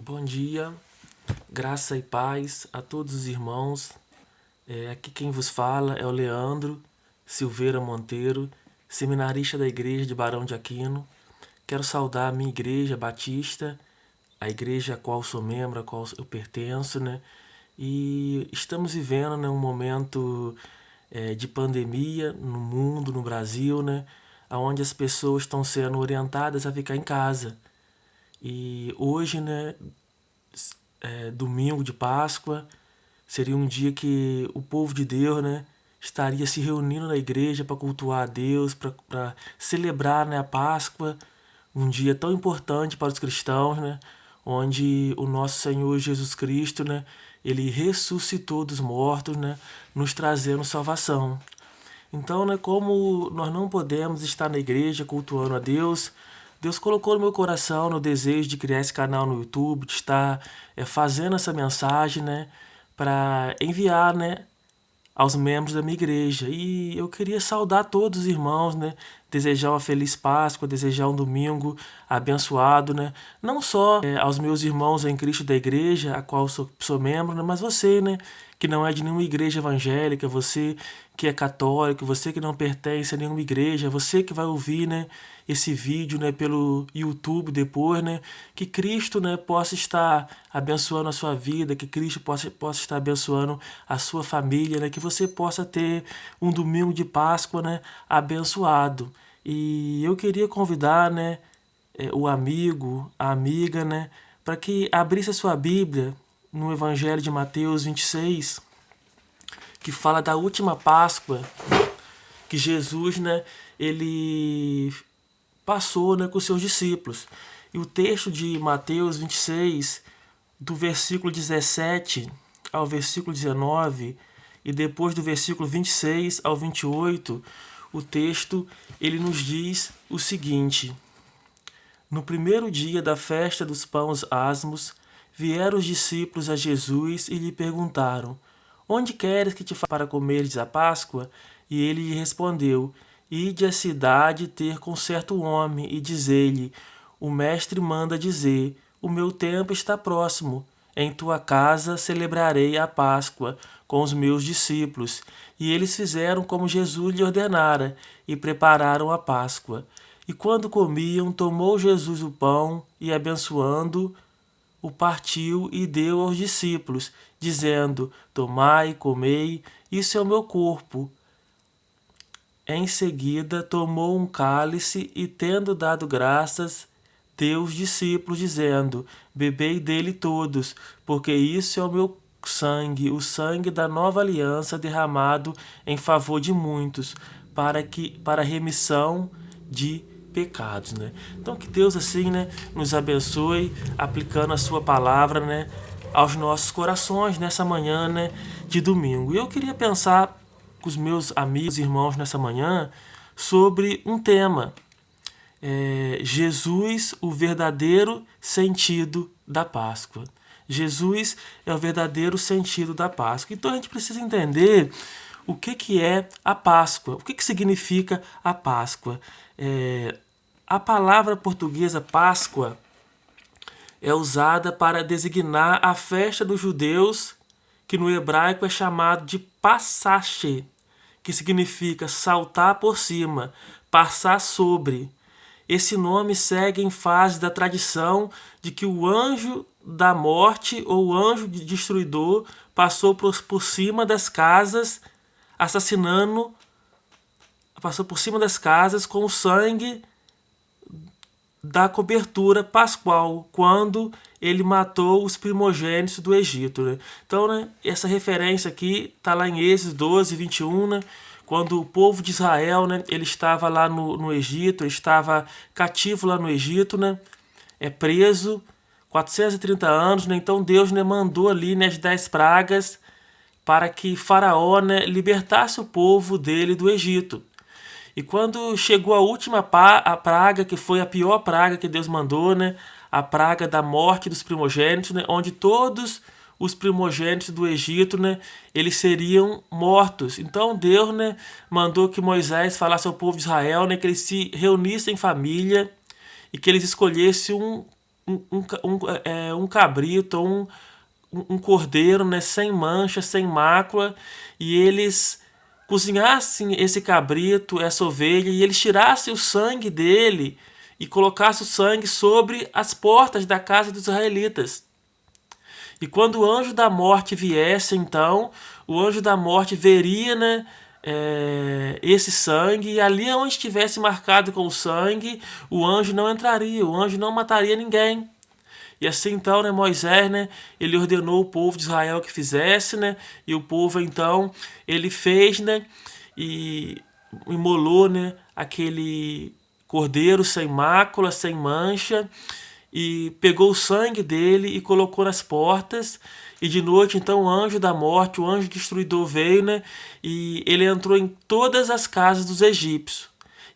Bom dia, graça e paz a todos os irmãos. Aqui quem vos fala é o Leandro Silveira Monteiro, seminarista da Igreja de Barão de Aquino. Quero saudar a minha igreja batista, a igreja a qual sou membro, a qual eu pertenço, né? E estamos vivendo, né, um momento de pandemia no mundo, no Brasil, né? Onde as pessoas estão sendo orientadas a ficar em casa. E hoje, né, domingo de Páscoa, seria um dia que o povo de Deus, né, estaria se reunindo na igreja para cultuar a Deus, para celebrar, né, a Páscoa, um dia tão importante para os cristãos, né, onde o nosso Senhor Jesus Cristo, né, ele ressuscitou dos mortos, né, nos trazendo salvação. Então, né, como nós não podemos estar na igreja cultuando a Deus, Deus colocou no meu coração no desejo de criar esse canal no YouTube, de estar fazendo essa mensagem, né, para enviar, né, aos membros da minha igreja. E eu queria saudar todos os irmãos, né? Desejar uma feliz Páscoa, desejar um domingo abençoado, né? Não só aos meus irmãos em Cristo da igreja, a qual sou membro, né? Mas você, né? Que não é de nenhuma igreja evangélica, você que é católico, você que não pertence a nenhuma igreja, você que vai ouvir, né, esse vídeo, né, pelo YouTube depois, né, que Cristo, né, possa estar abençoando a sua vida, que Cristo possa estar abençoando a sua família, né, que você possa ter um domingo de Páscoa, né, abençoado. E eu queria convidar, né, o amigo, a amiga, né, para que abrisse a sua Bíblia no Evangelho de Mateus 26, que fala da última Páscoa que Jesus, né, ele passou, né, com seus discípulos. E o texto de Mateus 26, do versículo 17 ao versículo 19, e depois do versículo 26 ao 28, o texto ele nos diz o seguinte: No primeiro dia da festa dos pães asmos, vieram os discípulos a Jesus e lhe perguntaram: Onde queres que te faça para comerdes a Páscoa? E ele lhe respondeu: Ide à cidade ter com certo homem e dizer-lhe: O mestre manda dizer: O meu tempo está próximo. Em tua casa celebrarei a Páscoa com os meus discípulos. E eles fizeram como Jesus lhe ordenara e prepararam a Páscoa. E quando comiam, tomou Jesus o pão e, abençoando, o partiu e deu aos discípulos, dizendo: Tomai e comei, isso é o meu corpo. Em seguida, tomou um cálice e, tendo dado graças, deu aos discípulos, dizendo: Bebei dele todos, porque isso é o meu sangue, o sangue da nova aliança derramado em favor de muitos, para a remissão de pecados, né? Então que Deus assim, né, nos abençoe aplicando a sua palavra, né, aos nossos corações nessa manhã, né, de domingo. E eu queria pensar com os meus amigos e irmãos nessa manhã sobre um tema: Jesus, o verdadeiro sentido da Páscoa. Jesus é o verdadeiro sentido da Páscoa. Então a gente precisa entender o que é a Páscoa, o que significa a Páscoa. A palavra portuguesa Páscoa é usada para designar a festa dos judeus, que no hebraico é chamado de Passache, que significa saltar por cima, passar sobre. Esse nome segue em fase da tradição de que o anjo da morte ou anjo destruidor passou por cima das casas, passou por cima das casas com o sangue da cobertura pascual, quando ele matou os primogênitos do Egito, né? Então, né, essa referência aqui está lá em Êxodo 12, 21, né? Quando o povo de Israel, né, ele estava lá no Egito, ele estava cativo lá no Egito, né, preso, 430 anos, né? Então Deus, né, mandou ali, né, as 10 pragas para que Faraó, né, libertasse o povo dele do Egito. E quando chegou a última a praga, que foi a pior praga que Deus mandou, né, a praga da morte dos primogênitos, né, onde todos os primogênitos do Egito, né, eles seriam mortos. Então Deus, né, mandou que Moisés falasse ao povo de Israel, né, que eles se reunissem em família e que eles escolhessem um cabrito, ou um cordeiro, né, sem mancha, sem mácula, e eles cozinhassem esse cabrito, essa ovelha, e eles tirassem o sangue dele e colocassem o sangue sobre as portas da casa dos israelitas. E quando o anjo da morte viesse, então, o anjo da morte veria, né, esse sangue, e ali onde estivesse marcado com o sangue, o anjo não entraria, o anjo não mataria ninguém. E assim então, né, Moisés, né, ele ordenou o povo de Israel que fizesse, né, e o povo então, ele fez, né, e imolou, né, aquele cordeiro sem mácula, sem mancha, e pegou o sangue dele e colocou nas portas. E de noite, então, o anjo da morte, o anjo destruidor veio, né, e ele entrou em todas as casas dos egípcios.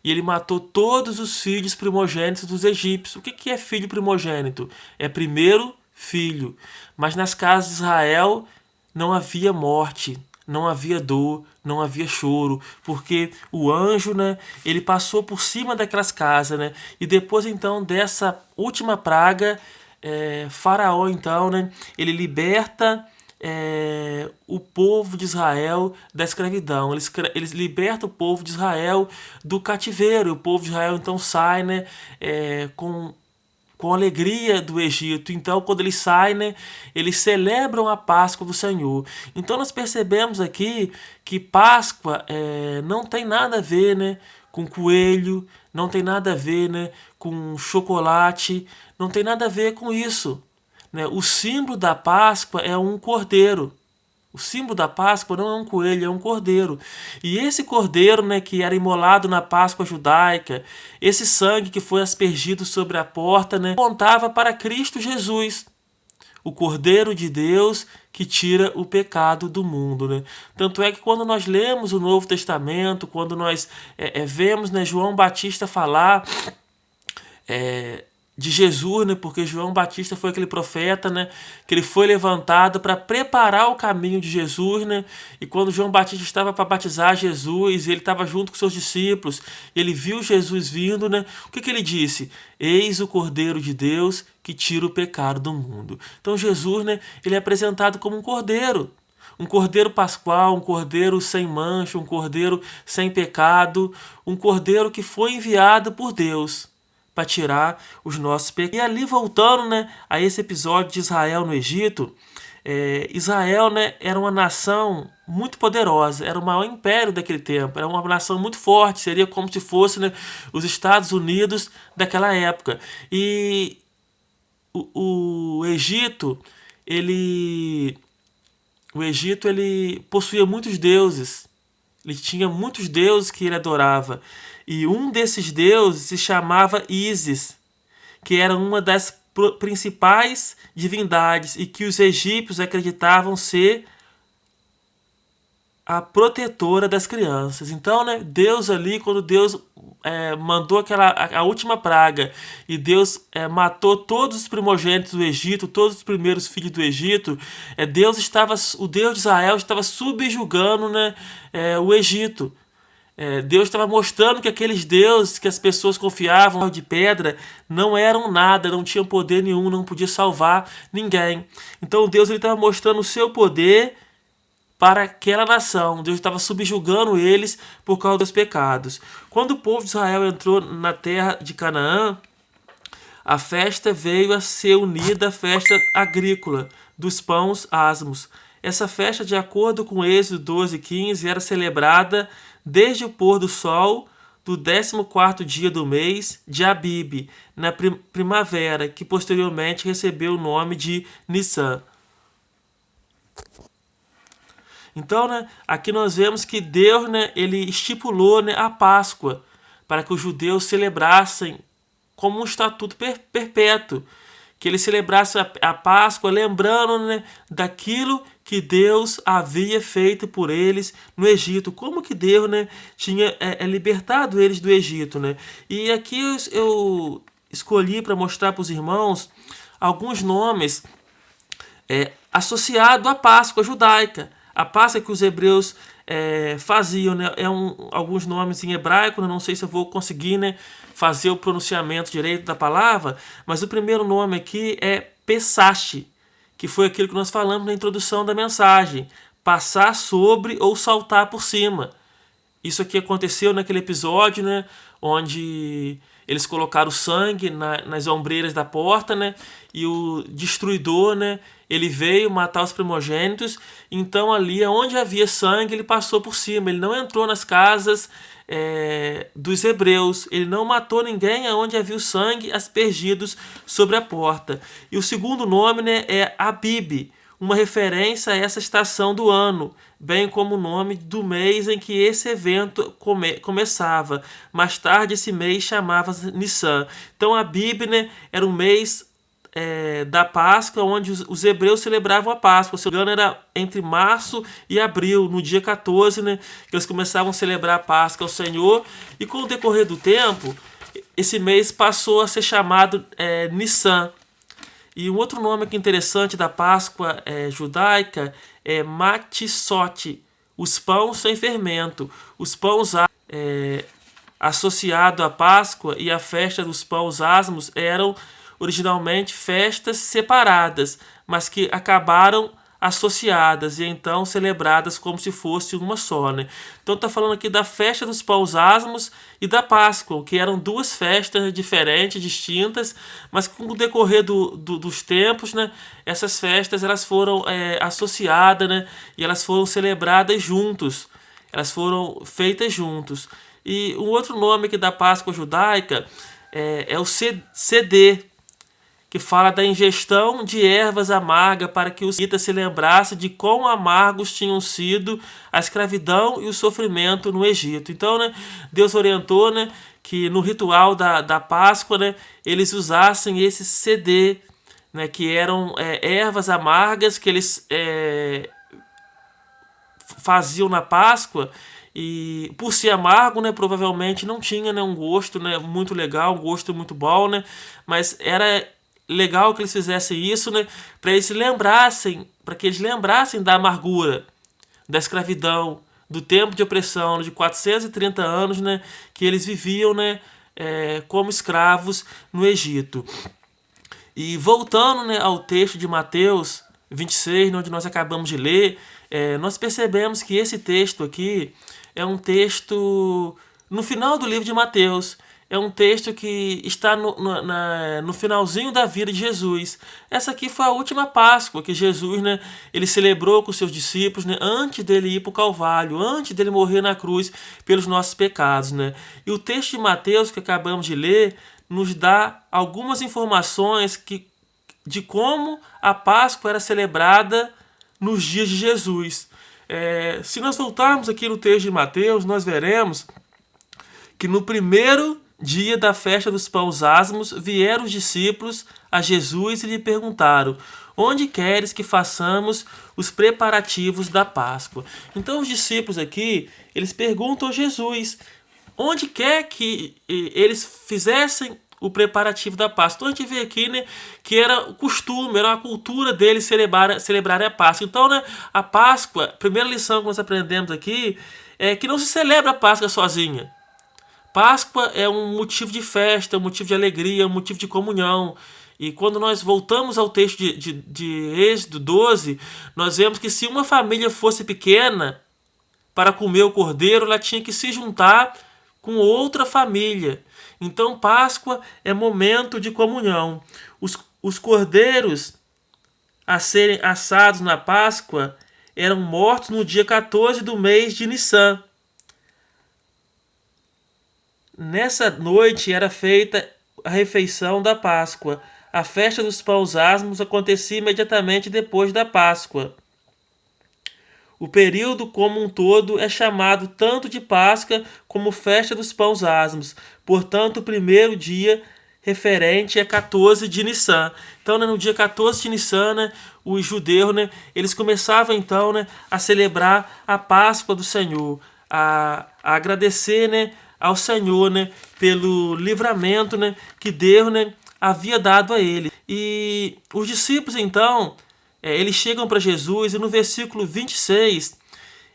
E ele matou todos os filhos primogênitos dos egípcios. O que é filho primogênito? É primeiro filho. Mas nas casas de Israel não havia morte, não havia dor, não havia choro, porque o anjo, né, ele passou por cima daquelas casas, né, e depois então dessa última praga, Faraó então, né, ele liberta o povo de Israel da escravidão. Eles libertam o povo de Israel do cativeiro. O povo de Israel então sai, né, com alegria do Egito. Então, quando eles saem, né, eles celebram a Páscoa do Senhor. Então, nós percebemos aqui que Páscoa não tem nada a ver, né, com coelho, não tem nada a ver, né, com chocolate, não tem nada a ver com isso, né? O símbolo da Páscoa é um cordeiro. O símbolo da Páscoa não é um coelho, é um cordeiro. E esse cordeiro, né, que era imolado na Páscoa judaica, esse sangue que foi aspergido sobre a porta, né, apontava para Cristo Jesus, o Cordeiro de Deus que tira o pecado do mundo, né? Tanto é que quando nós lemos o Novo Testamento, quando nós vemos, né, João Batista falar de Jesus, né? Porque João Batista foi aquele profeta, né, que ele foi levantado para preparar o caminho de Jesus, né? E quando João Batista estava para batizar Jesus, ele estava junto com seus discípulos, ele viu Jesus vindo, né? O que ele disse? Eis o Cordeiro de Deus que tira o pecado do mundo. Então Jesus, né, ele é apresentado como um cordeiro pascual, um cordeiro sem mancha, um cordeiro sem pecado, um cordeiro que foi enviado por Deus para tirar os nossos pecados. E ali voltando, né, a esse episódio de Israel no Egito, Israel, né, era uma nação muito poderosa, era o maior império daquele tempo, era uma nação muito forte, seria como se fosse, né, os Estados Unidos daquela época. E o Egito, ele possuía muitos deuses. Ele tinha muitos deuses que ele adorava. E um desses deuses se chamava Ísis, que era uma das principais divindades e que os egípcios acreditavam ser a protetora das crianças. Então, né, Deus ali, quando Deus mandou a última praga e Deus matou todos os primogênitos do Egito, todos os primeiros filhos do Egito, o Deus de Israel estava subjugando, né, o Egito. Deus estava mostrando que aqueles deuses que as pessoas confiavam de pedra não eram nada, não tinham poder nenhum, não podia salvar ninguém. Então Deus estava mostrando o seu poder para aquela nação. Deus estava subjugando eles por causa dos pecados. Quando o povo de Israel entrou na terra de Canaã, a festa veio a ser unida à festa agrícola dos pães asmos. Essa festa, de acordo com Êxodo 12:15, era celebrada desde o pôr do sol do 14º dia do mês de Abibe, na primavera, que posteriormente recebeu o nome de Nissan. Então, né, aqui nós vemos que Deus, né, ele estipulou, né, a Páscoa para que os judeus celebrassem como um estatuto perpétuo, que eles celebrassem a Páscoa lembrando, né, daquilo que Deus havia feito por eles no Egito, como que Deus, né, tinha libertado eles do Egito, né? E aqui eu escolhi para mostrar para os irmãos alguns nomes associados à Páscoa judaica. A Páscoa que os hebreus faziam, né? Alguns nomes em hebraico, né? Não sei se eu vou conseguir, né, fazer o pronunciamento direito da palavra, mas o primeiro nome aqui é Pesach, que foi aquilo que nós falamos na introdução da mensagem: passar sobre ou saltar por cima. Isso aqui aconteceu naquele episódio, né, onde eles colocaram sangue nas ombreiras da porta, né, e o destruidor, né, ele veio matar os primogênitos. Então ali onde havia sangue, ele passou por cima. Ele não entrou nas casas dos hebreus. Ele não matou ninguém aonde havia o sangue aspergidos sobre a porta. E o segundo nome, né, é Abib, uma referência a essa estação do ano, bem como o nome do mês em que esse evento começava. Mais tarde esse mês chamava-se Nissan. Então Abib, né, era um mês da Páscoa, onde os hebreus celebravam a Páscoa. Se não me engano, era entre março e abril, no dia 14, né, que eles começavam a celebrar a Páscoa ao Senhor. E com o decorrer do tempo, esse mês passou a ser chamado Nissan. E um outro nome aqui interessante da Páscoa judaica é Matzot, os pães sem fermento. Os pães associados à Páscoa e à festa dos pães asmos eram originalmente festas separadas, mas que acabaram associadas e então celebradas como se fosse uma só, né? Então está falando aqui da festa dos pães asmos e da Páscoa, que eram duas festas diferentes, distintas, mas com o decorrer dos tempos, né, essas festas elas foram associadas, né, e elas foram celebradas juntos, elas foram feitas juntos. E um outro nome aqui da Páscoa judaica é o Seder, que fala da ingestão de ervas amargas para que os israelitas se lembrassem de quão amargos tinham sido a escravidão e o sofrimento no Egito. Então, né, Deus orientou, né, que no ritual da Páscoa, né, eles usassem esse cedê, né, que eram ervas amargas que eles faziam na Páscoa. E por ser amargo, né, provavelmente não tinha, né, um gosto, né, muito legal, um gosto muito bom, né, mas era legal que eles fizessem isso, né, para eles lembrassem da amargura, da escravidão, do tempo de opressão de 430 anos, né, que eles viviam, né, como escravos no Egito. E voltando, né, ao texto de Mateus 26, onde nós acabamos de ler, nós percebemos que esse texto aqui é um texto no final do livro de Mateus. É um texto que está no finalzinho da vida de Jesus. Essa aqui foi a última Páscoa que Jesus, né, ele celebrou com seus discípulos, né, antes dele ir para o Calvário, antes dele morrer na cruz pelos nossos pecados, né? E o texto de Mateus que acabamos de ler nos dá algumas informações de como a Páscoa era celebrada nos dias de Jesus. Se nós voltarmos aqui no texto de Mateus, nós veremos que no primeiro dia da festa dos pães asmos, vieram os discípulos a Jesus e lhe perguntaram: onde queres que façamos os preparativos da Páscoa? Então os discípulos aqui, eles perguntam a Jesus onde quer que eles fizessem o preparativo da Páscoa. Então a gente vê aqui, né, que era o costume, era a cultura deles celebrar a Páscoa. Então, né, a Páscoa, a primeira lição que nós aprendemos aqui é que não se celebra a Páscoa sozinha. Páscoa é um motivo de festa, um motivo de alegria, um motivo de comunhão. E quando nós voltamos ao texto de Êxodo 12, nós vemos que se uma família fosse pequena para comer o cordeiro, ela tinha que se juntar com outra família. Então Páscoa é momento de comunhão. Os cordeiros a serem assados na Páscoa eram mortos no dia 14 do mês de Nissan. Nessa noite era feita a refeição da Páscoa. A festa dos pães asmos acontecia imediatamente depois da Páscoa. O período como um todo é chamado tanto de Páscoa como festa dos pães asmos. Portanto, o primeiro dia referente é 14 de Nissan. Então, né, no dia 14 de Nissan, né, os judeus, né, eles começavam então, né, a celebrar a Páscoa do Senhor, a agradecer, né, ao Senhor, né, pelo livramento, né, que Deus, né, havia dado a ele. E os discípulos então eles chegam para Jesus e no versículo 26,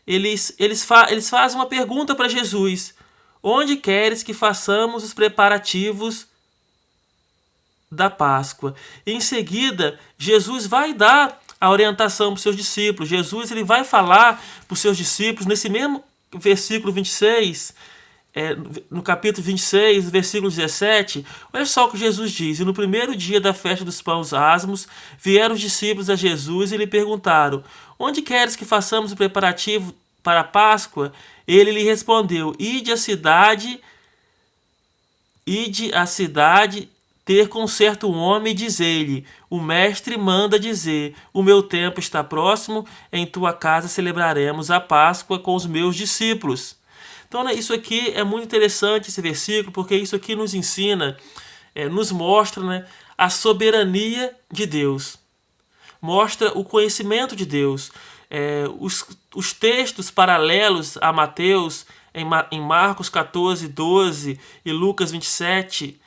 eles fazem uma pergunta para Jesus: onde queres que façamos os preparativos da Páscoa? Em seguida, Jesus vai dar a orientação para os seus discípulos. Jesus ele vai falar para os seus discípulos, nesse mesmo versículo 26, no capítulo 26, versículo 17, olha só o que Jesus diz: e no primeiro dia da festa dos pães asmos, vieram os discípulos a Jesus e lhe perguntaram: onde queres que façamos o preparativo para a Páscoa? Ele lhe respondeu: ide à cidade ter com certo homem e dizer-lhe: o mestre manda dizer, o meu tempo está próximo, em tua casa celebraremos a Páscoa com os meus discípulos. Então, né, isso aqui é muito interessante, esse versículo, porque isso aqui nos ensina, nos mostra, né, a soberania de Deus. Mostra o conhecimento de Deus. Os textos paralelos a Mateus, em Marcos 14, 12 e Lucas 27,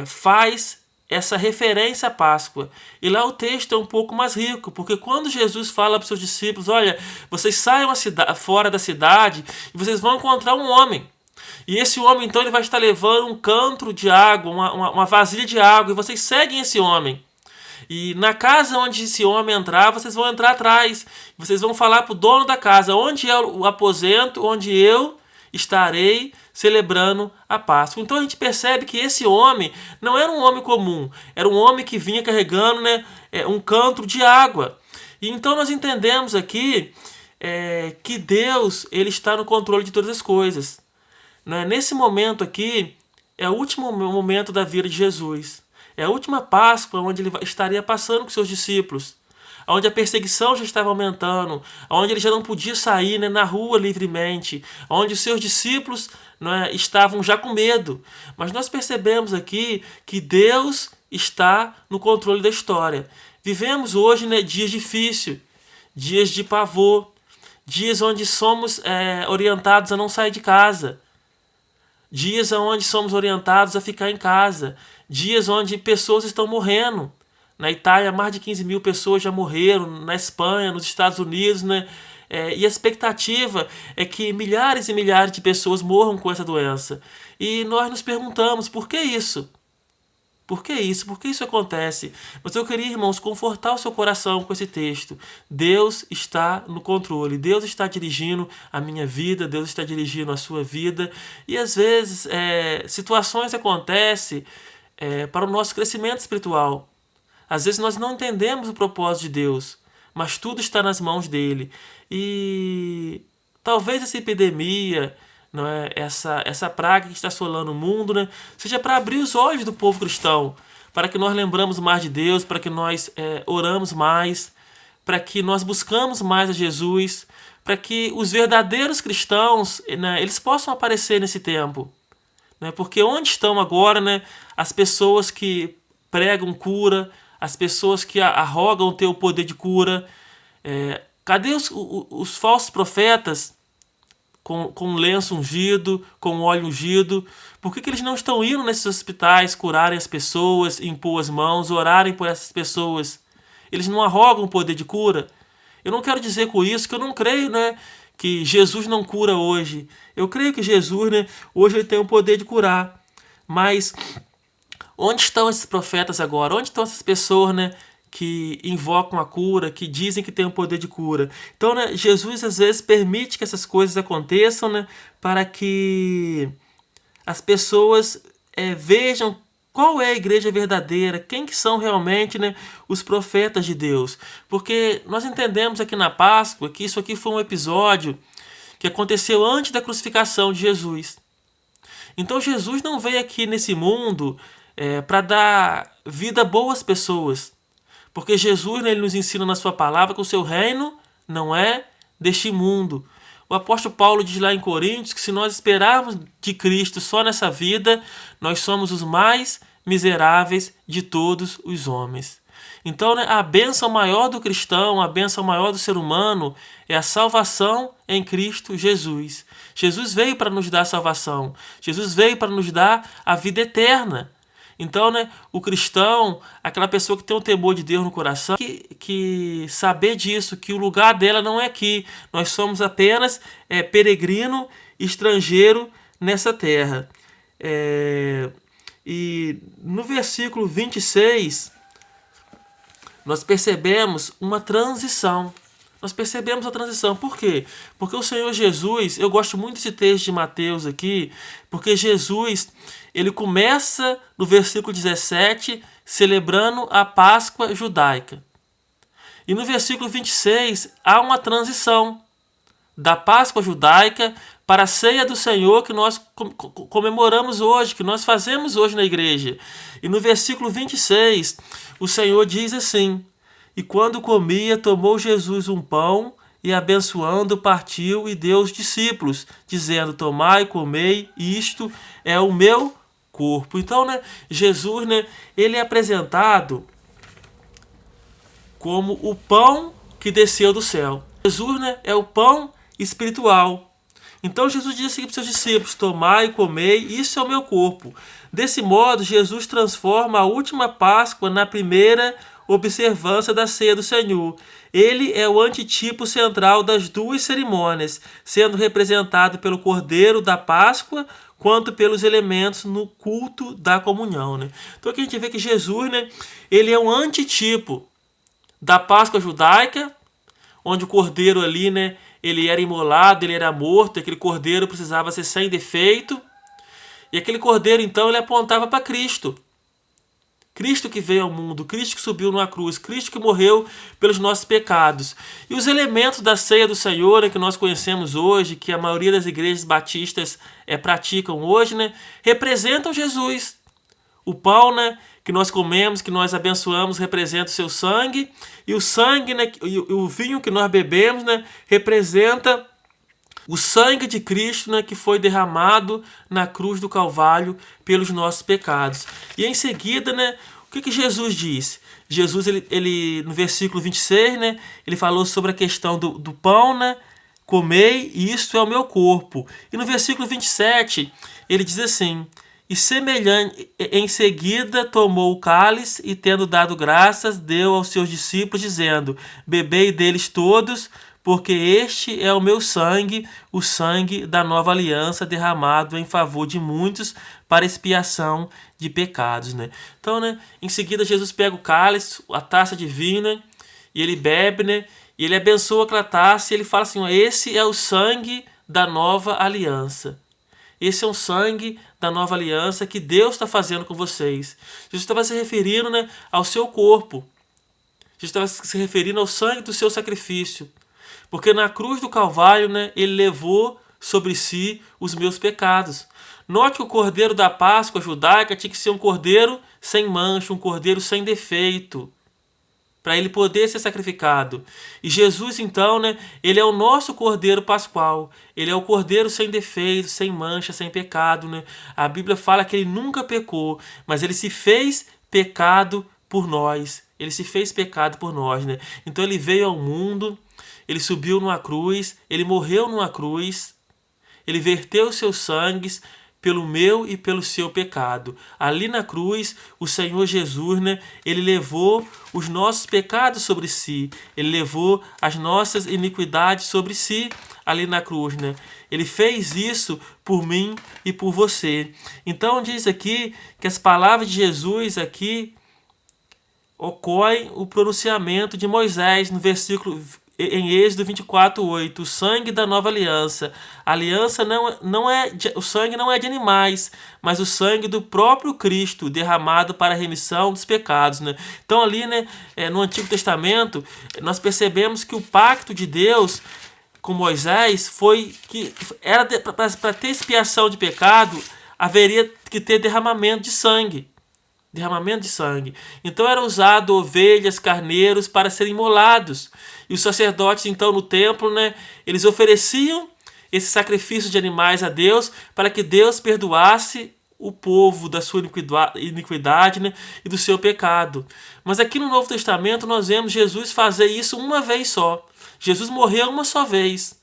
faz essa referência à Páscoa. E lá o texto é um pouco mais rico, porque quando Jesus fala para os seus discípulos: olha, vocês saiam fora da cidade e vocês vão encontrar um homem. E esse homem, então, ele vai estar levando um cântaro de água, uma vasilha de água, e vocês seguem esse homem. E na casa onde esse homem entrar, vocês vão entrar atrás. Vocês vão falar para o dono da casa: onde é o aposento, onde eu estarei celebrando a Páscoa. Então a gente percebe que esse homem não era um homem comum, era um homem que vinha carregando, né, um cântaro de água. E então nós entendemos aqui que Deus ele está no controle de todas as coisas. Nesse momento aqui é o último momento da vida de Jesus. É a última Páscoa onde ele estaria passando com seus discípulos, onde a perseguição já estava aumentando, onde ele já não podia sair, né, na rua livremente, onde os seus discípulos, né, estavam já com medo. Mas nós percebemos aqui que Deus está no controle da história. Vivemos hoje, né, dias difíceis, dias de pavor, dias onde somos orientados a não sair de casa, dias onde somos orientados a ficar em casa, dias onde pessoas estão morrendo. Na Itália, mais de 15 mil pessoas já morreram, na Espanha, nos Estados Unidos, né? E a expectativa é que milhares e milhares de pessoas morram com essa doença. E nós nos perguntamos: por que isso? Por que isso? Por que isso acontece? Mas eu queria, irmãos, confortar o seu coração com esse texto. Deus está no controle. Deus está dirigindo a minha vida. Deus está dirigindo a sua vida. E às vezes situações acontecem para o nosso crescimento espiritual. Às vezes nós não entendemos o propósito de Deus, mas tudo está nas mãos dele. E talvez essa epidemia, não é, essa praga que está assolando o mundo, né, seja para abrir os olhos do povo cristão, para que nós lembramos mais de Deus, para que nós oramos mais, para que nós buscamos mais a Jesus, para que os verdadeiros cristãos, né, eles possam aparecer nesse tempo. Né, porque onde estão agora, né, as pessoas que pregam cura, as pessoas que arrogam ter o poder de cura? Cadê os falsos profetas com lenço ungido, com óleo ungido? Por que eles não estão indo nesses hospitais curarem as pessoas, impor as mãos, orarem por essas pessoas? Eles não arrogam o poder de cura? Eu não quero dizer com isso que eu não creio, né, que Jesus não cura hoje. Eu creio que Jesus, né, hoje ele tem o poder de curar. Mas onde estão esses profetas agora? Onde estão essas pessoas, né, que invocam a cura, que dizem que tem o poder de cura? Então, né, Jesus às vezes permite que essas coisas aconteçam, né, para que as pessoas vejam qual é a igreja verdadeira, quem que são realmente, né, os profetas de Deus. Porque nós entendemos aqui na Páscoa que isso aqui foi um episódio que aconteceu antes da crucificação de Jesus. Então Jesus não veio aqui nesse mundo para dar vida boa às pessoas. Porque Jesus, né, ele nos ensina na sua palavra que o seu reino não é deste mundo. O apóstolo Paulo diz lá em Coríntios que se nós esperarmos de Cristo só nessa vida, nós somos os mais miseráveis de todos os homens. Então, né, a bênção maior do cristão, a bênção maior do ser humano é a salvação em Cristo Jesus. Jesus veio para nos dar salvação. Jesus veio para nos dar a vida eterna. Então, né, o cristão, aquela pessoa que tem o temor de Deus no coração, que saber disso, que o lugar dela não é aqui. Nós somos apenas peregrino, estrangeiro nessa terra. E no versículo 26, nós percebemos uma transição. Nós percebemos a transição. Por quê? Porque o Senhor Jesus, eu gosto muito desse texto de Mateus aqui, porque Jesus, ele começa no versículo 17, celebrando a Páscoa judaica. E no versículo 26, há uma transição da Páscoa judaica para a ceia do Senhor que nós comemoramos hoje, que nós fazemos hoje na igreja. E no versículo 26, o Senhor diz assim: e quando comia, tomou Jesus um pão e, abençoando, partiu e deu aos discípulos, dizendo: tomai e comei, isto é o meu corpo. Então, né, Jesus, né, ele é apresentado como o pão que desceu do céu. Jesus, né, é o pão espiritual. Então Jesus disse para os seus discípulos: tomai e comei, isso é o meu corpo. Desse modo, Jesus transforma a última Páscoa na primeira observância da ceia do Senhor. Ele é o antitipo central das duas cerimônias, sendo representado pelo Cordeiro da Páscoa quanto pelos elementos no culto da comunhão, né? Então aqui a gente vê que Jesus, né, ele é um antitipo da Páscoa judaica, onde o cordeiro ali, né, ele era imolado, ele era morto, aquele cordeiro precisava ser sem defeito. E aquele cordeiro, então, ele apontava para Cristo. Cristo que veio ao mundo, Cristo que subiu numa cruz, Cristo que morreu pelos nossos pecados. E os elementos da ceia do Senhor, né, que nós conhecemos hoje, que a maioria das igrejas batistas praticam hoje, né, representam Jesus. O pão, né, que nós comemos, que nós abençoamos, representa o seu sangue. E o sangue, né, e o vinho que nós bebemos, né, representa o sangue de Cristo, né, que foi derramado na cruz do Calvário pelos nossos pecados. E em seguida, né, o que Jesus disse? Jesus, ele no versículo 26, né, ele falou sobre a questão do pão, né, comei, isto é o meu corpo. E no versículo 27, ele diz assim: e semelhante, em seguida tomou o cálice e, tendo dado graças, deu aos seus discípulos, dizendo: bebei deles todos, porque este é o meu sangue, o sangue da nova aliança, derramado em favor de muitos para expiação de pecados, né? Então, né, em seguida Jesus pega o cálice, a taça de vinho, né, e ele bebe, né, e ele abençoa aquela taça e ele fala assim: esse é o sangue da nova aliança. Esse é um sangue da nova aliança que Deus está fazendo com vocês. Jesus estava se referindo, né, ao seu corpo. Jesus estava se referindo ao sangue do seu sacrifício. Porque na cruz do Calvário, né, ele levou sobre si os meus pecados. Note que o cordeiro da Páscoa judaica tinha que ser um cordeiro sem mancha, um cordeiro sem defeito, para ele poder ser sacrificado. E Jesus, então, né, ele é o nosso cordeiro pascual. Ele é o cordeiro sem defeito, sem mancha, sem pecado, né? A Bíblia fala que ele nunca pecou, mas ele se fez pecado por nós. Ele se fez pecado por nós, né? Então ele veio ao mundo, ele subiu numa cruz, ele morreu numa cruz, ele verteu seus sangues pelo meu e pelo seu pecado. Ali na cruz, o Senhor Jesus, né, ele levou os nossos pecados sobre si. Ele levou as nossas iniquidades sobre si ali na cruz, né? Ele fez isso por mim e por você. Então diz aqui que as palavras de Jesus aqui ocorrem o pronunciamento de Moisés no versículo em Êxodo 24:8, o sangue da nova aliança. A aliança o sangue não é de animais, mas o sangue do próprio Cristo, derramado para a remissão dos pecados, né? Então ali, né, no Antigo Testamento, nós percebemos que o pacto de Deus com Moisés foi que era para ter expiação de pecado, haveria que ter derramamento de sangue. Derramamento de sangue. Então eram usados ovelhas, carneiros para serem imolados. E os sacerdotes, então, no templo, né, eles ofereciam esse sacrifício de animais a Deus para que Deus perdoasse o povo da sua iniquidade, né, e do seu pecado. Mas aqui no Novo Testamento nós vemos Jesus fazer isso uma vez só. Jesus morreu uma só vez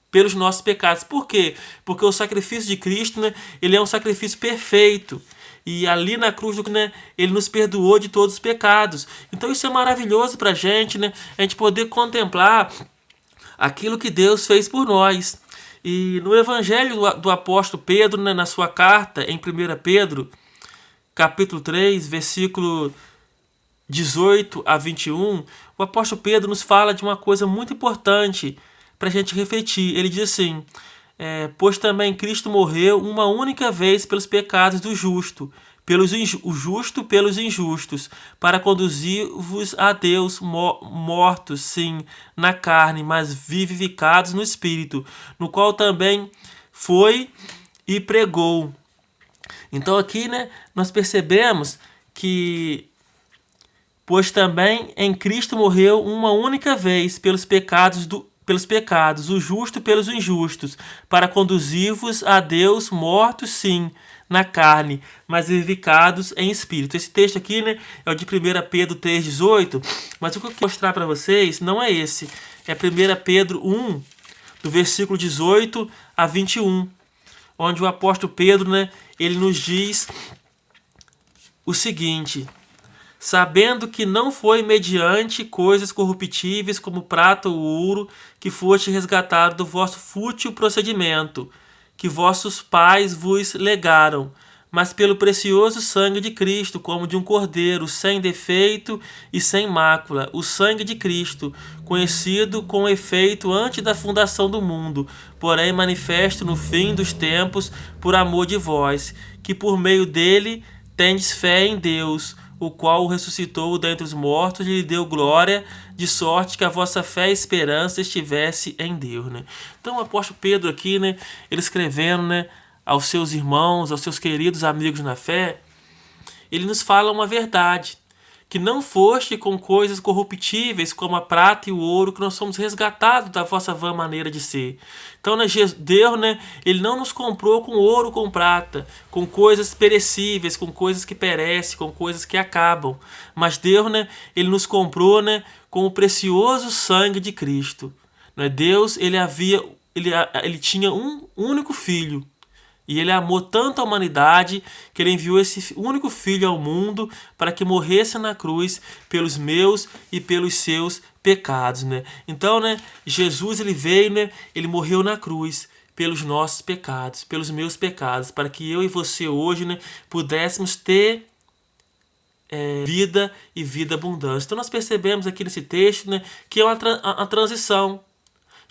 pelos nossos pecados. Por quê? Porque o sacrifício de Cristo, né, ele é um sacrifício perfeito. e ali na cruz, né, ele nos perdoou de todos os pecados. Então isso é maravilhoso para a gente, né? A gente poder contemplar aquilo que Deus fez por nós. E no Evangelho do apóstolo Pedro, né, na sua carta, em 1 Pedro, capítulo 3, versículo 18 a 21, o apóstolo Pedro nos fala de uma coisa muito importante para a gente refletir. Ele diz assim: pois também Cristo morreu uma única vez pelos pecados do justo, o justo pelos injustos, para conduzir-vos a Deus, mortos, sim, na carne, mas vivificados no Espírito, no qual também foi e pregou. Então aqui, né, nós percebemos que pois também em Cristo morreu uma única vez pelos pecados, o justo pelos injustos, para conduzir-vos a Deus, mortos sim, na carne, mas vivificados em espírito. Esse texto aqui, né, é o de 1 Pedro 3,18, mas o que eu quero mostrar para vocês não é esse. É 1 Pedro 1, do versículo 18 a 21, onde o apóstolo Pedro, né, ele nos diz o seguinte: sabendo que não foi mediante coisas corruptíveis como prata ou ouro que foste resgatado do vosso fútil procedimento, que vossos pais vos legaram, mas pelo precioso sangue de Cristo, como de um cordeiro, sem defeito e sem mácula, o sangue de Cristo, conhecido com efeito antes da fundação do mundo, porém manifesto no fim dos tempos por amor de vós, que por meio dele tendes fé em Deus, o qual o ressuscitou dentre os mortos e lhe deu glória, de sorte que a vossa fé e esperança estivesse em Deus, né? Então o apóstolo Pedro aqui, né, ele escrevendo, né, aos seus irmãos, aos seus queridos amigos na fé, ele nos fala uma verdade, que não foste com coisas corruptíveis como a prata e o ouro que nós somos resgatados da vossa vã maneira de ser. Então, né, Deus, né, ele não nos comprou com ouro, com prata, com coisas perecíveis, com coisas que perecem, com coisas que acabam. Mas Deus, né, ele nos comprou, né, com o precioso sangue de Cristo. Né? Deus, ele tinha um único filho. E ele amou tanto a humanidade que ele enviou esse único filho ao mundo para que morresse na cruz pelos meus e pelos seus pecados, né? Então, né, Jesus ele veio, né, ele morreu na cruz pelos nossos pecados, pelos meus pecados, para que eu e você hoje, né, pudéssemos ter vida e vida abundante. Então nós percebemos aqui nesse texto, né, que é uma transição.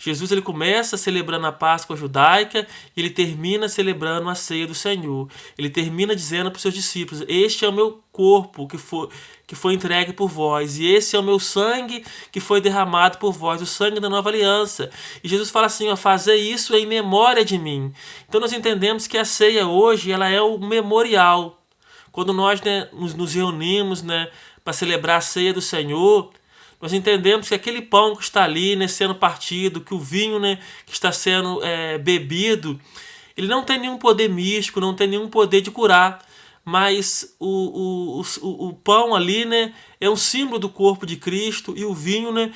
Jesus ele começa celebrando a Páscoa judaica e ele termina celebrando a ceia do Senhor. Ele termina dizendo para os seus discípulos: este é o meu corpo que foi entregue por vós, e esse é o meu sangue que foi derramado por vós, o sangue da nova aliança. E Jesus fala assim: ó, fazer isso em memória de mim. Então nós entendemos que a ceia hoje ela é o memorial. Quando nós, né, nos reunimos, né, para celebrar a ceia do Senhor, nós entendemos que aquele pão que está ali, né, sendo partido, que o vinho, né, que está sendo bebido, ele não tem nenhum poder místico, não tem nenhum poder de curar. Mas o pão ali, né, é um símbolo do corpo de Cristo, e o vinho, né,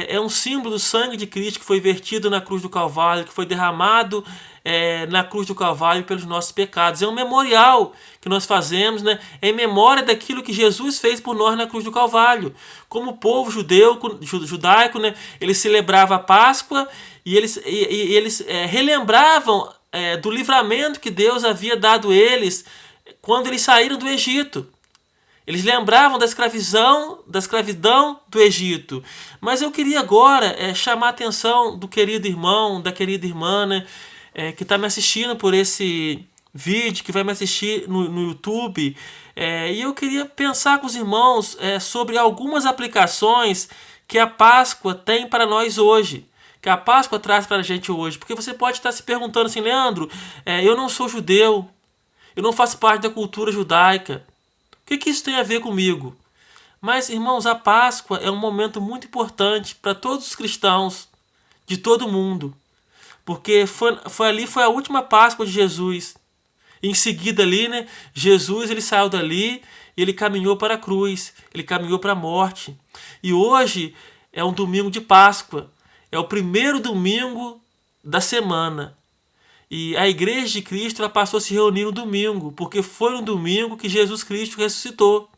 é um símbolo do sangue de Cristo que foi vertido na cruz do Calvário, que foi derramado na cruz do Calvário pelos nossos pecados. É um memorial que nós fazemos, né, em memória daquilo que Jesus fez por nós na cruz do Calvário. Como o povo judaico, né, eles celebravam a Páscoa e eles relembravam do livramento que Deus havia dado a eles quando eles saíram do Egito. Eles lembravam da escravidão do Egito. Mas eu queria agora chamar a atenção do querido irmão, da querida irmã, né, que está me assistindo por esse vídeo, que vai me assistir no YouTube. E eu queria pensar com os irmãos sobre algumas aplicações que a Páscoa tem para nós hoje, que a Páscoa traz para a gente hoje. Porque você pode estar se perguntando assim: Leandro, eu não sou judeu, eu não faço parte da cultura judaica, o que isso tem a ver comigo? Mas, irmãos, a Páscoa é um momento muito importante para todos os cristãos de todo o mundo, porque foi a última Páscoa de Jesus. E em seguida ali, né, Jesus ele saiu dali e ele caminhou para a cruz, ele caminhou para a morte. E hoje é um domingo de Páscoa, é o primeiro domingo da semana. E a igreja de Cristo ela passou a se reunir no domingo, porque foi no domingo que Jesus Cristo ressuscitou.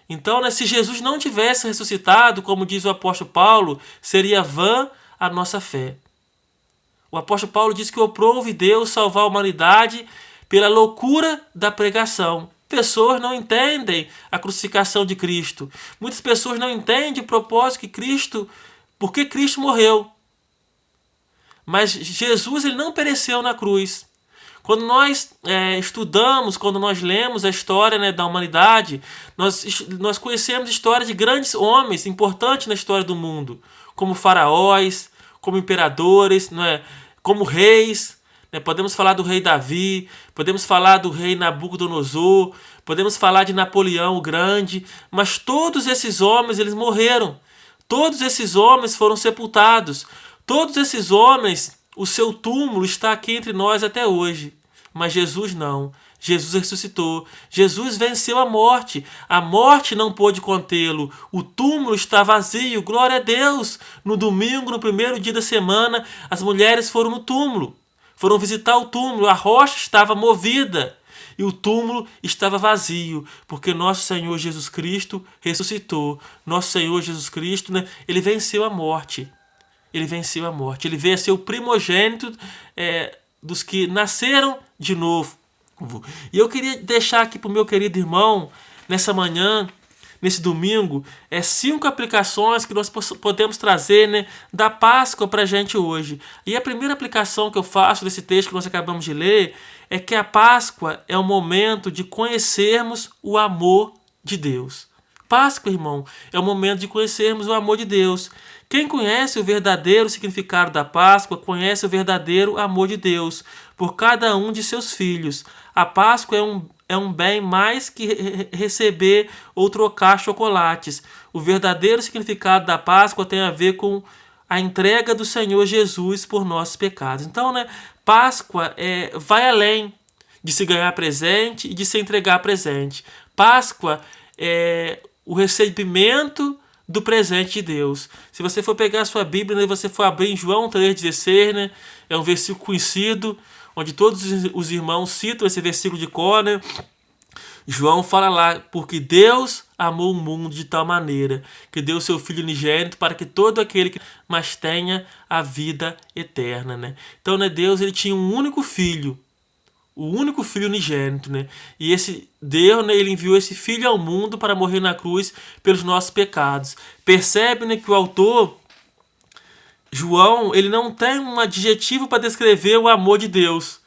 Então, né, se Jesus não tivesse ressuscitado, como diz o apóstolo Paulo, seria vã a nossa fé. O apóstolo Paulo diz que aprove Deus salvar a humanidade pela loucura da pregação. Pessoas não entendem a crucificação de Cristo. Muitas pessoas não entendem o propósito que Cristo, por que Cristo morreu. Mas Jesus ele não pereceu na cruz. Quando nós estudamos, quando nós lemos a história, né, da humanidade, nós conhecemos histórias de grandes homens importantes na história do mundo, como faraós, como imperadores, né, como reis. Né, podemos falar do rei Davi, podemos falar do rei Nabucodonosor, podemos falar de Napoleão o Grande, mas todos esses homens eles morreram. Todos esses homens foram sepultados. Todos esses homens, o seu túmulo está aqui entre nós até hoje. Mas Jesus não. Jesus ressuscitou. Jesus venceu a morte. A morte não pôde contê-lo. O túmulo está vazio. Glória a Deus. No domingo, no primeiro dia da semana, as mulheres foram no túmulo. Foram visitar o túmulo. A rocha estava movida. E o túmulo estava vazio, porque nosso Senhor Jesus Cristo ressuscitou. Nosso Senhor Jesus Cristo, né, ele venceu a morte. Ele venceu a morte. Ele veio a ser o primogênito dos que nasceram de novo. E eu queria deixar aqui para o meu querido irmão, nessa manhã, nesse domingo, 5 aplicações que nós podemos trazer, né, da Páscoa para a gente hoje. E a primeira aplicação que eu faço desse texto que nós acabamos de ler é que a Páscoa é o momento de conhecermos o amor de Deus. Páscoa, irmão, é o momento de conhecermos o amor de Deus. Quem conhece o verdadeiro significado da Páscoa, conhece o verdadeiro amor de Deus por cada um de seus filhos. A Páscoa é um bem mais que receber ou trocar chocolates. O verdadeiro significado da Páscoa tem a ver com a entrega do Senhor Jesus por nossos pecados. Então, né, Páscoa vai além de se ganhar presente e de se entregar presente. Páscoa é o recebimento do presente de Deus. Se você for pegar a sua Bíblia e você for abrir em João 3,16, né, é um versículo conhecido, onde todos os irmãos citam esse versículo de cor, né? João fala lá, porque Deus amou o mundo de tal maneira que deu o seu Filho unigênito para que todo aquele que mais tenha a vida eterna, né? Então, né, Deus ele tinha um único filho, o único filho unigênito, né? E esse Deus, né, ele enviou esse filho ao mundo para morrer na cruz pelos nossos pecados. Percebe, né, que o autor João, ele não tem um adjetivo para descrever o amor de Deus,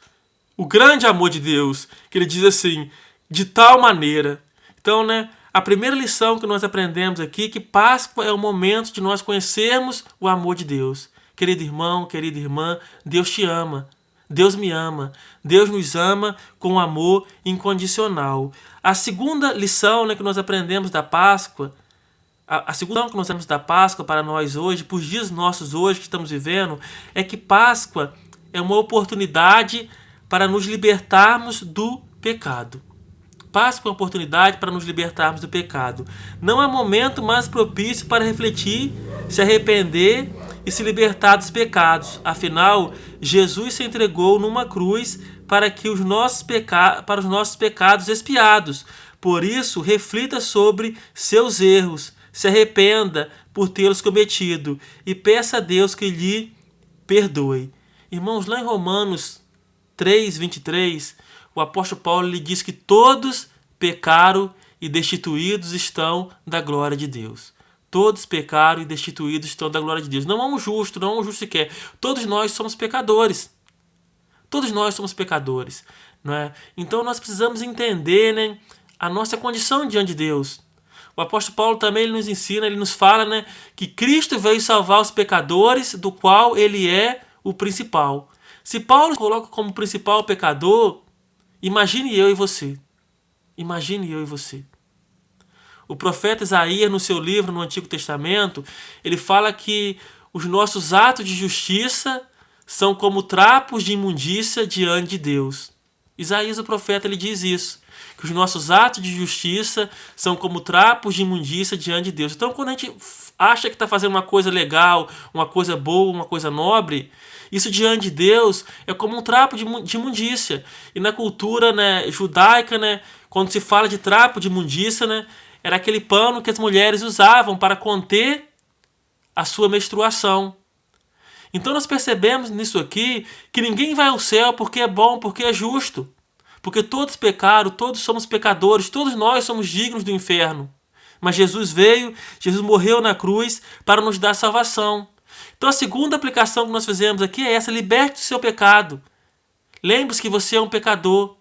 o grande amor de Deus, que ele diz assim, de tal maneira. Então, né, a primeira lição que nós aprendemos aqui é que Páscoa é o momento de nós conhecermos o amor de Deus. Querido irmão, querida irmã, Deus te ama. Deus me ama. Deus nos ama com amor incondicional. A segunda lição, né, que nós aprendemos da Páscoa, a segunda lição que nós temos da Páscoa para nós hoje, para os dias nossos hoje que estamos vivendo, é que Páscoa é uma oportunidade para nos libertarmos do pecado. Páscoa é uma oportunidade para nos libertarmos do pecado. Não há momento mais propício para refletir, se arrepender e se libertar dos pecados. Afinal, Jesus se entregou numa cruz para os nossos pecados expiados. Por isso, reflita sobre seus erros, se arrependa por tê-los cometido e peça a Deus que lhe perdoe. Irmãos, lá em Romanos 3:23, o apóstolo Paulo lhe diz que todos pecaram e destituídos estão da glória de Deus. Todos pecaram e destituídos estão da glória de Deus. Não há um justo, não há um justo sequer. Todos nós somos pecadores. Todos nós somos pecadores, não é? Então nós precisamos entender, né, a nossa condição diante de Deus. O apóstolo Paulo também ele nos ensina, ele nos fala, né, que Cristo veio salvar os pecadores, do qual ele é o principal. Se Paulo coloca como principal pecador, imagine eu e você. Imagine eu e você. O profeta Isaías, no seu livro, no Antigo Testamento, ele fala que os nossos atos de justiça são como trapos de imundícia diante de Deus. Isaías, o profeta, ele diz isso. que os nossos atos de justiça são como trapos de imundícia diante de Deus. Então, quando a gente acha que está fazendo uma coisa legal, uma coisa boa, uma coisa nobre, isso diante de Deus é como um trapo de imundícia. E na cultura, né, judaica, né, quando se fala de trapo de imundícia, né, era aquele pano que as mulheres usavam para conter a sua menstruação. Então nós percebemos nisso aqui que ninguém vai ao céu porque é bom, porque é justo. Porque todos pecaram, todos somos pecadores, todos nós somos dignos do inferno. Mas Jesus veio, Jesus morreu na cruz para nos dar salvação. Então a segunda aplicação que nós fizemos aqui é essa: liberte o seu pecado. Lembre-se que você é um pecador.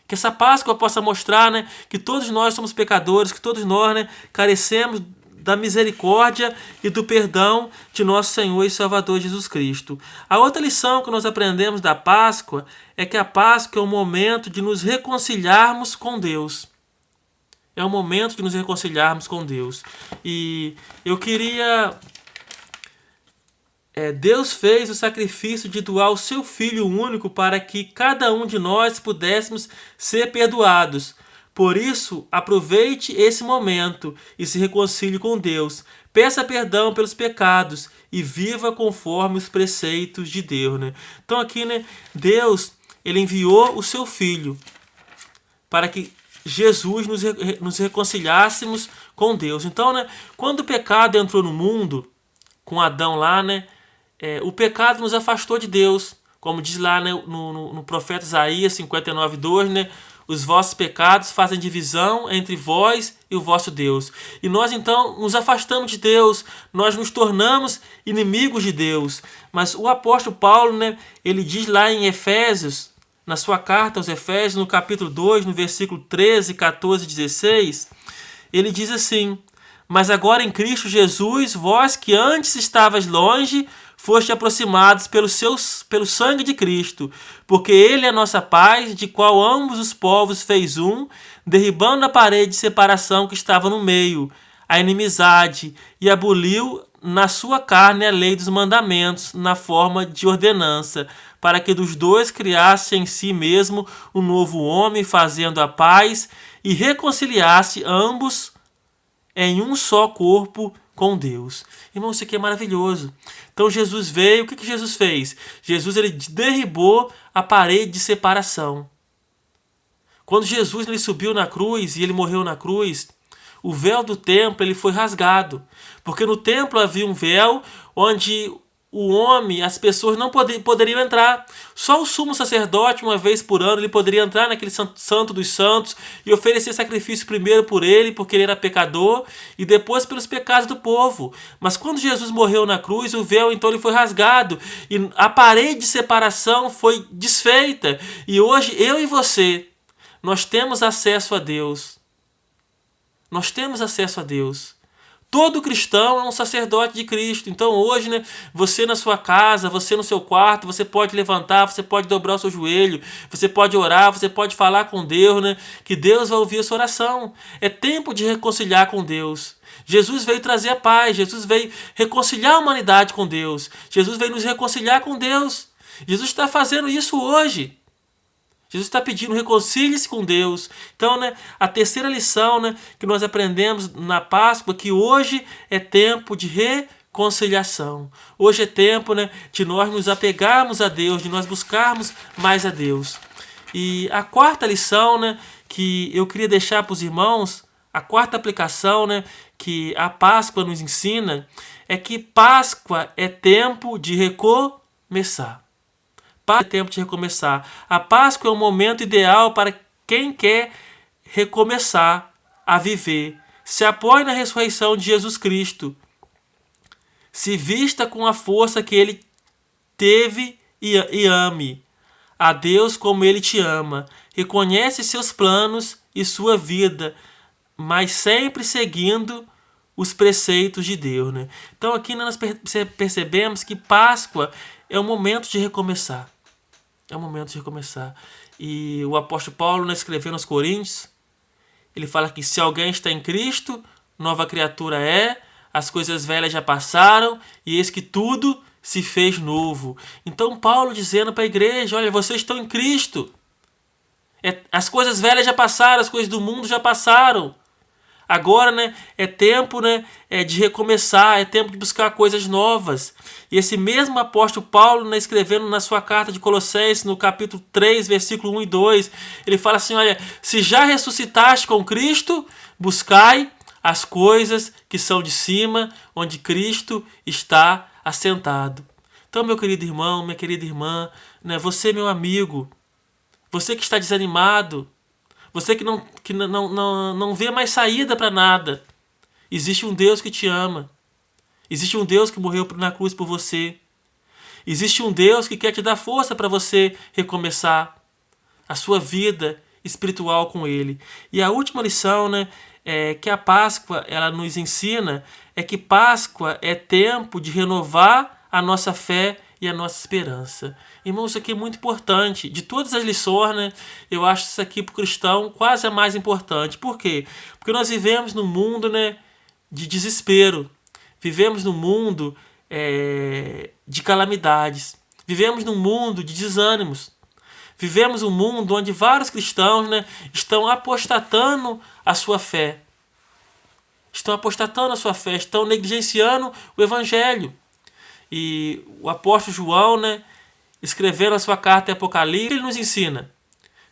Que essa Páscoa possa mostrar, né, que todos nós somos pecadores, que todos nós, né, carecemos da misericórdia e do perdão de nosso Senhor e Salvador Jesus Cristo. A outra lição que nós aprendemos da Páscoa é que a Páscoa é um momento de nos reconciliarmos com Deus. É um momento de nos reconciliarmos com Deus. E eu queria... Deus fez o sacrifício de doar o seu Filho único para que cada um de nós pudéssemos ser perdoados. Por isso, aproveite esse momento e se reconcilie com Deus. Peça perdão pelos pecados e viva conforme os preceitos de Deus. Né? Então aqui, né, Deus, ele enviou o seu Filho para que Jesus nos reconciliássemos com Deus. Então, né, quando o pecado entrou no mundo, com Adão lá, né, o pecado nos afastou de Deus. Como diz lá, né, no profeta Isaías 59:2, né, os vossos pecados fazem divisão entre vós e o vosso Deus. E nós então nos afastamos de Deus, nós nos tornamos inimigos de Deus. Mas o apóstolo Paulo, né, ele diz lá em Efésios, na sua carta aos Efésios, no capítulo 2, no versículo 13, 14 e 16, ele diz assim: mas agora em Cristo Jesus, vós que antes estavas longe, foste aproximados pelo sangue de Cristo, porque Ele é a nossa paz, de qual ambos os povos fez um, derribando a parede de separação que estava no meio, a inimizade, e aboliu na sua carne a lei dos mandamentos, na forma de ordenança, para que dos dois criasse em si mesmo um novo homem, fazendo a paz, e reconciliasse ambos em um só corpo com Deus. Irmão, isso aqui é maravilhoso. Então Jesus veio, o que Jesus fez? Jesus, ele derribou a parede de separação. Quando Jesus, ele subiu na cruz e ele morreu na cruz, o véu do templo, ele foi rasgado. Porque no templo havia um véu onde o homem, as pessoas não poderiam entrar. Só o sumo sacerdote, uma vez por ano, ele poderia entrar naquele santo dos santos e oferecer sacrifício primeiro por ele, porque ele era pecador, e depois pelos pecados do povo. Mas quando Jesus morreu na cruz, o véu então ele foi rasgado e a parede de separação foi desfeita. E hoje eu e você, nós temos acesso a Deus. Nós temos acesso a Deus. Todo cristão é um sacerdote de Cristo. Então hoje, né, você na sua casa, você no seu quarto, você pode levantar, você pode dobrar o seu joelho, você pode orar, você pode falar com Deus, né, que Deus vai ouvir a sua oração. É tempo de reconciliar com Deus. Jesus veio trazer a paz, Jesus veio reconciliar a humanidade com Deus. Jesus veio nos reconciliar com Deus. Jesus está fazendo isso hoje. Jesus está pedindo, reconcilie-se com Deus. Então, né, a terceira lição, né, que nós aprendemos na Páscoa, que hoje é tempo de reconciliação. Hoje é tempo, né, de nós nos apegarmos a Deus, de nós buscarmos mais a Deus. E a quarta lição, né, que eu queria deixar para os irmãos, a quarta aplicação, né, que a Páscoa nos ensina, é que Páscoa é tempo de recomeçar. É tempo de recomeçar. A Páscoa é o momento ideal para quem quer recomeçar a viver. Se apoie na ressurreição de Jesus Cristo. Se vista com a força que Ele teve e ame a Deus como Ele te ama. Reconhece seus planos e sua vida, mas sempre seguindo os preceitos de Deus. Né? Então aqui nós percebemos que Páscoa é o momento de recomeçar. É o momento de recomeçar. E o apóstolo Paulo, né, escrevendo aos Coríntios, ele fala que se alguém está em Cristo, nova criatura é, as coisas velhas já passaram, e eis que tudo se fez novo. Então Paulo dizendo para a igreja, olha, vocês estão em Cristo. As coisas velhas já passaram, as coisas do mundo já passaram. Agora, né, é tempo, né, de recomeçar, é tempo de buscar coisas novas. E esse mesmo apóstolo Paulo, né, escrevendo na sua carta de Colossenses, no capítulo 3, versículo 1 e 2, ele fala assim, olha, se já ressuscitaste com Cristo, buscai as coisas que são de cima, onde Cristo está assentado. Então, meu querido irmão, minha querida irmã, né, você, meu amigo, você que está desanimado, você que não vê mais saída para nada. Existe um Deus que te ama. Existe um Deus que morreu na cruz por você. Existe um Deus que quer te dar força para você recomeçar a sua vida espiritual com Ele. E a última lição, né, que a Páscoa ela nos ensina é que Páscoa é tempo de renovar a nossa fé e a nossa esperança. Irmão, isso aqui é muito importante. De todas as lições, né, eu acho isso aqui para o cristão quase a mais importante. Por quê? Porque nós vivemos num mundo, né, de desespero. Vivemos num mundo de calamidades. Vivemos num mundo de desânimos. Vivemos um mundo onde vários cristãos, né, estão apostatando a sua fé. Estão apostatando a sua fé, estão negligenciando o evangelho. E o apóstolo João, né, escrevendo a sua carta em Apocalipse, ele nos ensina: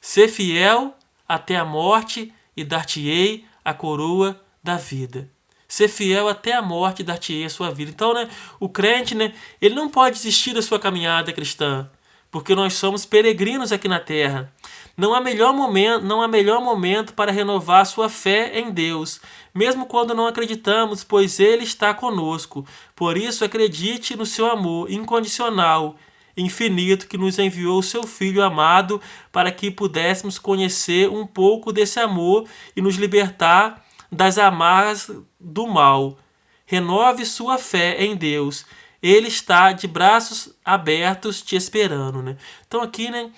ser fiel até a morte e dar-te-ei a coroa da vida. Ser fiel até a morte e dar-te-ei a sua vida. Então, né, o crente, né, ele não pode desistir da sua caminhada cristã, porque nós somos peregrinos aqui na terra. Não há melhor momento para renovar a sua fé em Deus, mesmo quando não acreditamos, pois Ele está conosco. Por isso, acredite no seu amor incondicional, infinito, que nos enviou o seu Filho amado para que pudéssemos conhecer um pouco desse amor e nos libertar das amarras do mal. Renove sua fé em Deus. Ele está de braços abertos te esperando, né? Então aqui, né,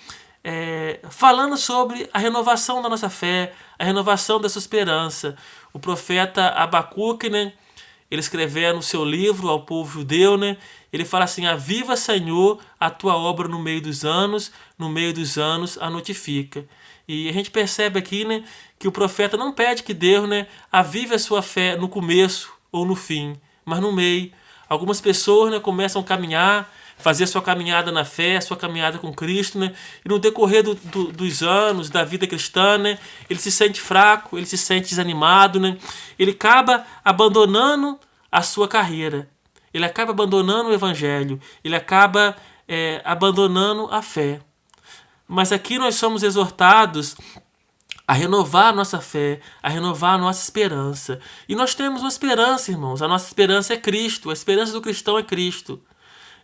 falando sobre a renovação da nossa fé, a renovação da sua esperança. O profeta Abacuque, né, ele escrevendo no seu livro ao povo judeu, né, ele fala assim: aviva, Senhor, a tua obra no meio dos anos a notifica. E a gente percebe aqui, né, que o profeta não pede que Deus, né, avive a sua fé no começo ou no fim, mas no meio. Algumas pessoas, né, começam a caminhar, fazer a sua caminhada na fé, a sua caminhada com Cristo, né, e no decorrer dos anos da vida cristã, né, ele se sente fraco, ele se sente desanimado, né, ele acaba abandonando a sua carreira, ele acaba abandonando o evangelho, ele acaba abandonando a fé. Mas aqui nós somos exortados a renovar a nossa fé, a renovar a nossa esperança. E nós temos uma esperança, irmãos. A nossa esperança é Cristo. A esperança do cristão é Cristo.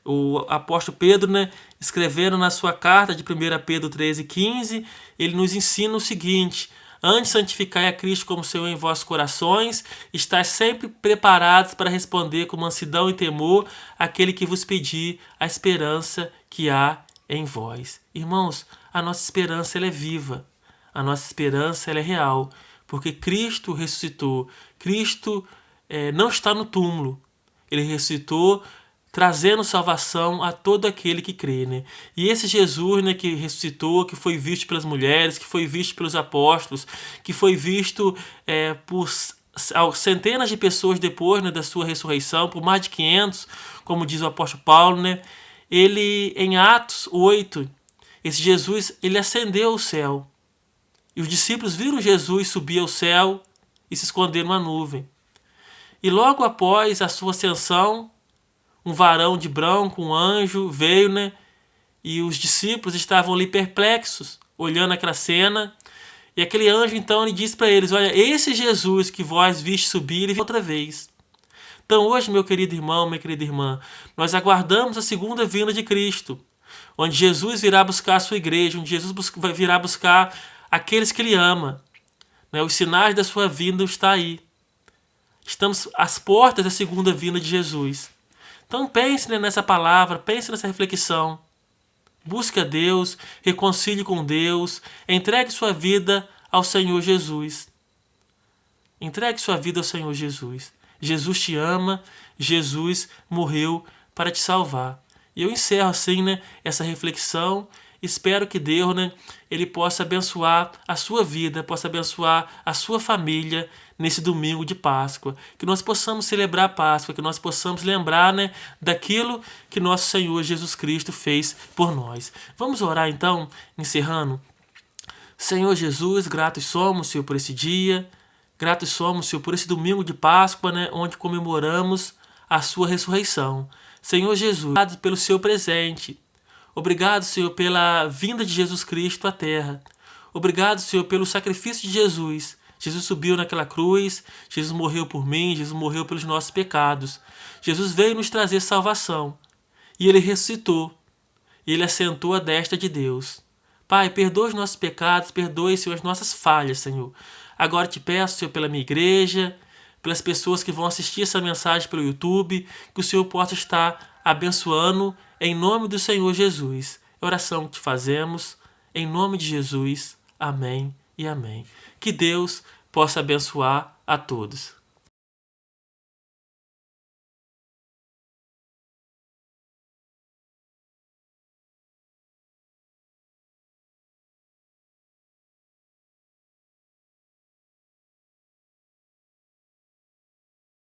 O apóstolo Pedro, né, escrevendo na sua carta de 1 Pedro 13,15, ele nos ensina o seguinte: antes santificai a Cristo como Senhor em vossos corações, estáis sempre preparados para responder com mansidão e temor àquele que vos pedir a esperança que há em vós. Irmãos, a nossa esperança ela é viva. A nossa esperança ela é real, porque Cristo ressuscitou. Cristo não está no túmulo. Ele ressuscitou, trazendo salvação a todo aquele que crê, né? E esse Jesus, né, que ressuscitou, que foi visto pelas mulheres, que foi visto pelos apóstolos, que foi visto por centenas de pessoas depois, né, da sua ressurreição, por mais de 500, como diz o apóstolo Paulo, né? Ele, em Atos 8, esse Jesus, ele ascendeu ao céu. E os discípulos viram Jesus subir ao céu e se esconder numa nuvem. E logo após a sua ascensão, um varão de branco, um anjo, veio, né? E os discípulos estavam ali perplexos, olhando aquela cena. E aquele anjo, então, ele disse para eles: olha, esse Jesus que vós viste subir, ele vem outra vez. Então hoje, meu querido irmão, minha querida irmã, nós aguardamos a segunda vinda de Cristo, onde Jesus virá buscar a sua igreja, onde Jesus virá buscar aqueles que Ele ama. Né? Os sinais da sua vinda estão aí. Estamos às portas da segunda vinda de Jesus. Então pense, né, nessa palavra, pense nessa reflexão. Busque a Deus, reconcilie com Deus, entregue sua vida ao Senhor Jesus. Entregue sua vida ao Senhor Jesus. Jesus te ama, Jesus morreu para te salvar. E eu encerro assim, né, essa reflexão Espero que Deus, né, Ele possa abençoar a sua vida, possa abençoar a sua família nesse domingo de Páscoa. Que nós possamos celebrar a Páscoa, que nós possamos lembrar, né, daquilo que nosso Senhor Jesus Cristo fez por nós. Vamos orar então, encerrando. Senhor Jesus, gratos somos, Senhor, por esse dia. Gratos somos, Senhor, por esse domingo de Páscoa, né, onde comemoramos a sua ressurreição. Senhor Jesus, obrigado pelo seu presente. Obrigado, Senhor, pela vinda de Jesus Cristo à terra. Obrigado, Senhor, pelo sacrifício de Jesus. Jesus subiu naquela cruz, Jesus morreu por mim, Jesus morreu pelos nossos pecados. Jesus veio nos trazer salvação. E Ele ressuscitou. E Ele assentou à destra de Deus. Pai, perdoa os nossos pecados, perdoe, Senhor, as nossas falhas, Senhor. Agora te peço, Senhor, pela minha igreja, pelas pessoas que vão assistir essa mensagem pelo YouTube, que o Senhor possa estar abençoando em nome do Senhor Jesus. É a oração que te fazemos, em nome de Jesus. Amém e amém. Que Deus possa abençoar a todos.